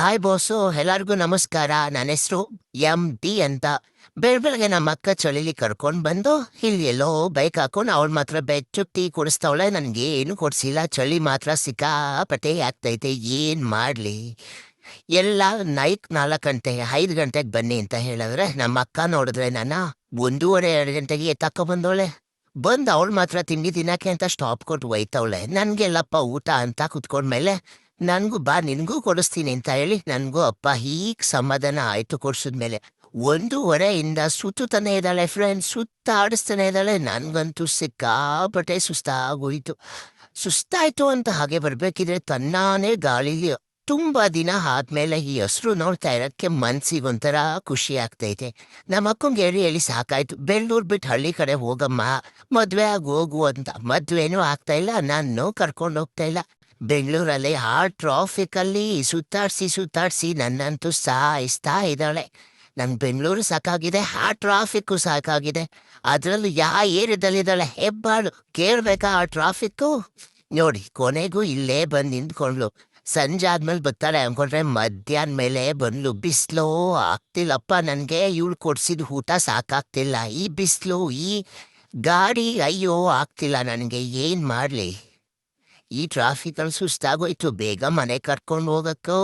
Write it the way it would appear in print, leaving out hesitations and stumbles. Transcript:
Hi boss, ಎಲ್ಲರಿಗೂ ನಮಸ್ಕಾರ. ನನ್ನ ಹೆಸರು MD ಅಂತ. ಬೆಳಗ್ಗೆ ನಮ್ಮ ಅಕ್ಕ ಚಳಿಲಿ ಕರ್ಕೊಂಡು ಬಂದು ಇಲ್ಲಿ ಎಲ್ಲೋ ಬೈಕ್ ಹಾಕೊಂಡು ಅವಳು ಮಾತ್ರ ಬೆಚ್ಚು ಟೀ ಕುಡಿಸ್ತಾವಳೆ. ನನಗೆ ಏನು ಕೊಡಿಸಿಲ್ಲ. ಚಳಿ ಮಾತ್ರ ಸಿಕ್ಕಾಪಟ್ಟೆ ಆಗ್ತೈತೆ. ಏನು ಮಾಡಲಿ? ಎಲ್ಲ ನೈಟ್ 4 ಗಂಟೆ 5 ಗಂಟೆಗೆ ಬನ್ನಿ ಅಂತ ಹೇಳಿದ್ರೆ ನಮ್ಮ ಅಕ್ಕ ನೋಡಿದ್ರೆ ನನ್ನ 1:30 2 ಗಂಟೆಗೆ ತಕೊಬಂದವಳೆ. ಬಂದು ಅವಳು ಮಾತ್ರ ತಿಂಡಿ ತಿನ್ನಕ್ಕೆ ಅಂತ ಸ್ಟಾಪ್ ಕೊಟ್ಟು ಒಯ್ತವಳೆ. ನನಗೆಲ್ಲಪ್ಪ ಊಟ ಅಂತ ಕುತ್ಕೊಂಡ್ಮೇಲೆ ನನಗೂ ಬಾ ನಿನಗೂ ಕೊಡಿಸ್ತೀನಿ ಅಂತ ಹೇಳಿ ನನಗೂ ಅಪ್ಪ ಹೀಗೆ ಸಮಾಧಾನ ಆಯಿತು ಕೊಡ್ಸಿದ್ಮೇಲೆ. 1:30ಇಂದ ಸುತ್ತಾನೆ ಇದ್ದಾಳೆ ಫ್ರೆಂಡ್ಸ್, ಆಡಿಸ್ತಾನೆ ಇದ್ದಾಳೆ. ನನಗಂತೂ ಸಿಕ್ಕಾಪಟ್ಟೆ ಸುಸ್ತಾಗೋಯ್ತು. ಸುಸ್ತಾಯ್ತು ಅಂತ ಹಾಗೆ ಬರಬೇಕಿದ್ರೆ ತನ್ನಾನೇ ಗಾಳಿಲಿ ತುಂಬ ದಿನ ಆದ್ಮೇಲೆ ಈ ಹಸ್ರು ನೋಡ್ತಾ ಇರೋಕ್ಕೆ ಮನ್ಸಿಗೊಂಥರ ಖುಷಿ ಆಗ್ತೈತೆ. ನಮ್ಮ ಅಕ್ಕಂಗೆ ಹೇಳಿ ಸಾಕಾಯ್ತು. ಬೆಂಗಳೂರು ಬಿಟ್ಟು ಹಳ್ಳಿ ಕಡೆ ಹೋಗಮ್ಮ, ಮದುವೆ ಆಗಿ ಹೋಗು ಅಂತ. ಮದುವೆನೂ ಆಗ್ತಾ ಇಲ್ಲ, ನಾನು ಕರ್ಕೊಂಡು ಹೋಗ್ತಾ ಇಲ್ಲ. ಬೆಂಗಳೂರಲ್ಲಿ ಆ ಟ್ರಾಫಿಕಲ್ಲಿ ಸುತ್ತಾಡಿಸಿ ನನ್ನಂತೂ ಸಾಯಿಸ್ತಾ ಇದ್ದಾಳೆ. ನಂಗೆ ಬೆಂಗಳೂರು ಸಾಕಾಗಿದೆ, ಆ ಟ್ರಾಫಿಕ್ಕು ಸಾಕಾಗಿದೆ. ಅದರಲ್ಲೂ ಏರಿಯಾದಲ್ಲಿದ್ದಾಳೆ ಹೆಬ್ಬಾಳು. ಕೇಳಬೇಕಾ ಆ ಟ್ರಾಫಿಕ್ಕು? ನೋಡಿ ಕೊನೆಗೂ ಇಲ್ಲೇ ಬಂದು ನಿಂತ್ಕೊಂಡ್ಲು. ಸಂಜೆ ಆದ್ಮೇಲೆ ಬರ್ತಾಳೆ ಅಂದ್ಕೊಂಡ್ರೆ ಮಧ್ಯಾಹ್ನ ಮೇಲೆ ಬಂದ್ಲು. ಬಿಸಿಲು ಆಗ್ತಿಲ್ಲಪ್ಪ ನನಗೆ. ಇವಳು ಕೊಡ್ಸಿದ ಊಟ ಸಾಕಾಗ್ತಿಲ್ಲ. ಈ ಬಿಸಿಲು, ಈ ಗಾಡಿ ಅಯ್ಯೋ ಆಗ್ತಿಲ್ಲ ನನಗೆ. ಏನು ಮಾಡಲಿ? ಈ ಟ್ರಾಫಿಕಲ್ಲಿ ಸುಸ್ತಾಗೋಯ್ತು. ಬೇಗ ಮನೆ ಕರ್ಕೊಂಡು ಹೋಗಕ್ಕೋ.